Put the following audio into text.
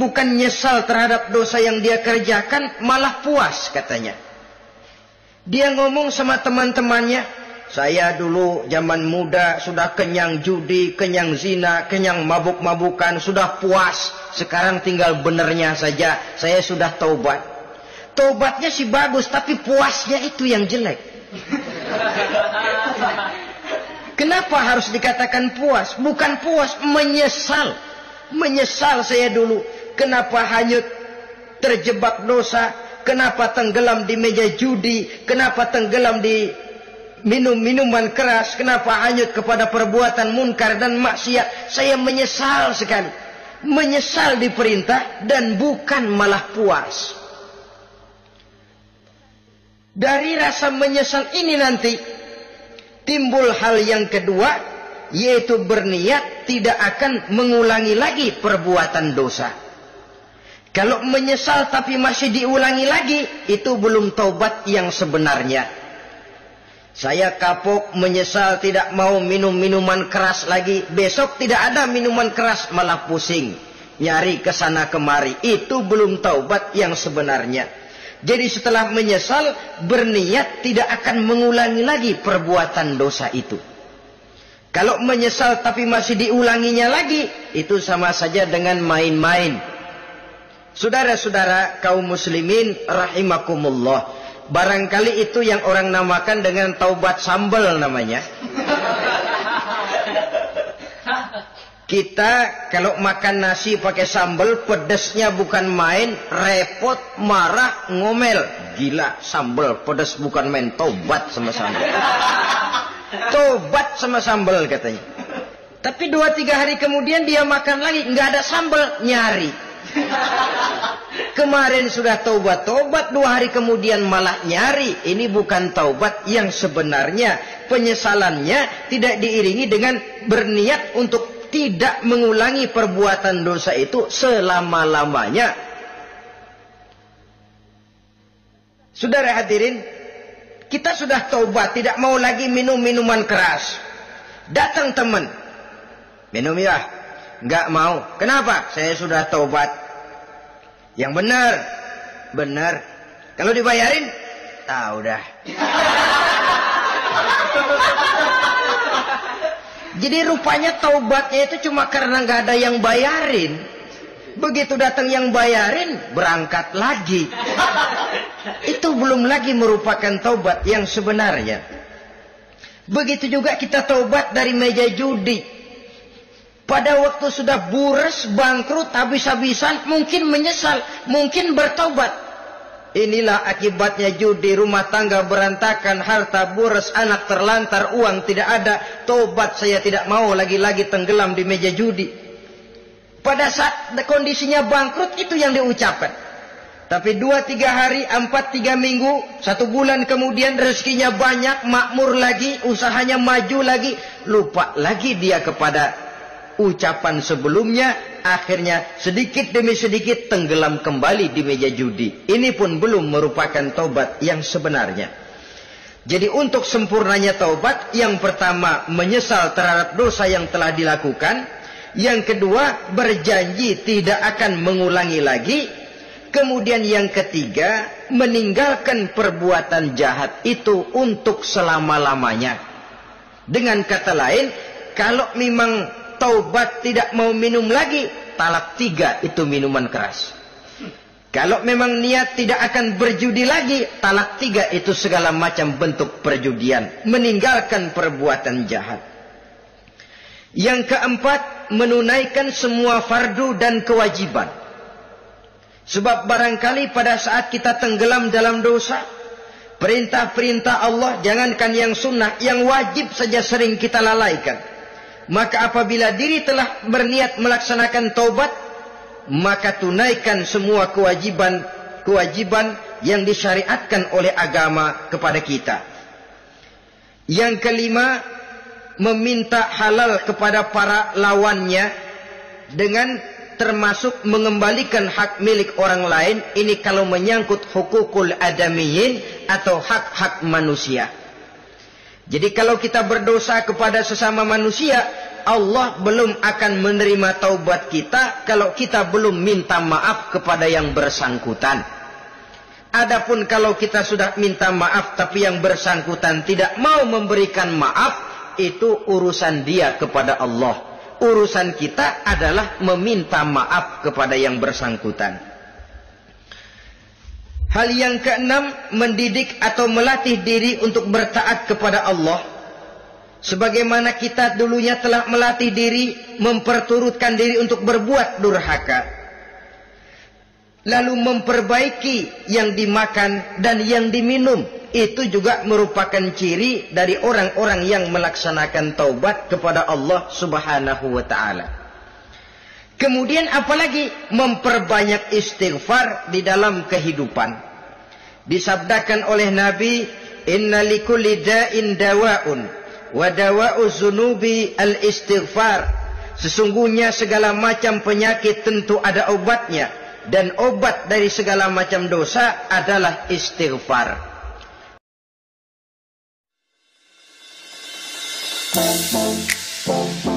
bukan nyesal terhadap dosa yang dia kerjakan, malah puas katanya. Dia ngomong sama teman-temannya, saya dulu zaman muda sudah kenyang judi, kenyang zina, kenyang mabuk-mabukan, sudah puas. Sekarang tinggal benernya saja, saya sudah taubat. Taubatnya sih bagus, tapi puasnya itu yang jelek. Kenapa harus dikatakan puas? Bukan puas, menyesal. Menyesal saya dulu. Kenapa hanyut terjebak dosa? Kenapa tenggelam di meja judi? Kenapa tenggelam di minum-minuman keras? Kenapa hanyut kepada perbuatan munkar dan maksiat? Saya menyesal sekali. Menyesal diperintah dan bukan malah puas. Dari rasa menyesal ini nanti timbul hal yang kedua, yaitu berniat tidak akan mengulangi lagi perbuatan dosa. Kalau menyesal tapi masih diulangi lagi, itu belum taubat yang sebenarnya. Saya kapok, menyesal, tidak mau minum minuman keras lagi. Besok tidak ada minuman keras, malah pusing. Nyari ke sana kemari. Itu belum taubat yang sebenarnya. Jadi setelah menyesal, berniat tidak akan mengulangi lagi perbuatan dosa itu. Kalau menyesal tapi masih diulanginya lagi, itu sama saja dengan main-main. Saudara-saudara kaum muslimin rahimakumullah, barangkali itu yang orang namakan dengan taubat sambal namanya. Kita kalau makan nasi pakai sambal, pedesnya bukan main, repot, marah, ngomel. Gila, sambal pedes bukan main, taubat sama sambal. Taubat sama sambal katanya. Tapi 2-3 hari kemudian dia makan lagi, nggak ada sambal, nyari. Kemarin sudah taubat, 2 hari kemudian malah nyari. Ini bukan taubat yang sebenarnya. Penyesalannya tidak diiringi dengan berniat untuk tidak mengulangi perbuatan dosa itu selama-lamanya. Saudara hadirin, kita sudah taubat, tidak mau lagi minum minuman keras. Datang teman, minum ya? Enggak mau. Kenapa? Saya sudah taubat. Yang benar, benar. Kalau dibayarin, udah. Jadi rupanya taubatnya itu cuma karena nggak ada yang bayarin. Begitu datang yang bayarin, berangkat lagi. Itu belum lagi merupakan taubat yang sebenarnya. Begitu juga kita taubat dari meja judi. Pada waktu sudah bures, bangkrut, habis-habisan, mungkin menyesal, mungkin bertaubat. Inilah akibatnya judi, rumah tangga berantakan, harta bures, anak terlantar, uang tidak ada. Taubat, saya tidak mau lagi-lagi tenggelam di meja judi. Pada saat kondisinya bangkrut, itu yang diucapkan. Tapi 2-3 hari, 4-3 minggu, 1 bulan kemudian rezekinya banyak, makmur lagi, usahanya maju lagi, lupa lagi dia kepada ucapan sebelumnya, akhirnya sedikit demi sedikit tenggelam kembali di meja judi. Ini pun belum merupakan taubat yang sebenarnya. Jadi untuk sempurnanya taubat, yang pertama menyesal terhadap dosa yang telah dilakukan, yang kedua berjanji tidak akan mengulangi lagi, kemudian yang ketiga meninggalkan perbuatan jahat itu untuk selama-lamanya. Dengan kata lain, kalau memang taubat tidak mau minum lagi, talak 3 itu minuman keras. Kalau memang niat tidak akan berjudi lagi, talak 3 itu segala macam bentuk perjudian, meninggalkan perbuatan jahat. Yang keempat, menunaikan semua fardu dan kewajiban. Sebab barangkali pada saat kita tenggelam dalam dosa, perintah-perintah Allah, jangankan yang sunnah, yang wajib saja sering kita lalaikan. Maka apabila diri telah berniat melaksanakan taubat, maka tunaikan semua kewajiban yang disyariatkan oleh agama kepada kita. Yang kelima, meminta halal kepada para lawannya dengan termasuk mengembalikan hak milik orang lain. Ini kalau menyangkut hukukul adamiyin atau hak-hak manusia. Jadi kalau kita berdosa kepada sesama manusia, Allah belum akan menerima taubat kita kalau kita belum minta maaf kepada yang bersangkutan. Adapun kalau kita sudah minta maaf tapi yang bersangkutan tidak mau memberikan maaf, itu urusan dia kepada Allah. Urusan kita adalah meminta maaf kepada yang bersangkutan. Hal yang keenam, mendidik atau melatih diri untuk bertaat kepada Allah. Sebagaimana kita dulunya telah melatih diri, memperturutkan diri untuk berbuat durhaka. Lalu memperbaiki yang dimakan dan yang diminum. Itu juga merupakan ciri dari orang-orang yang melaksanakan taubat kepada Allah Subhanahu wa ta'ala. Kemudian apalagi memperbanyak istighfar di dalam kehidupan. Disabdakan oleh Nabi, inna likulli da'in dawa'un wa dawa'u zunubi al-istighfar. Sesungguhnya segala macam penyakit tentu ada obatnya, dan obat dari segala macam dosa adalah istighfar. Boom, boom, boom.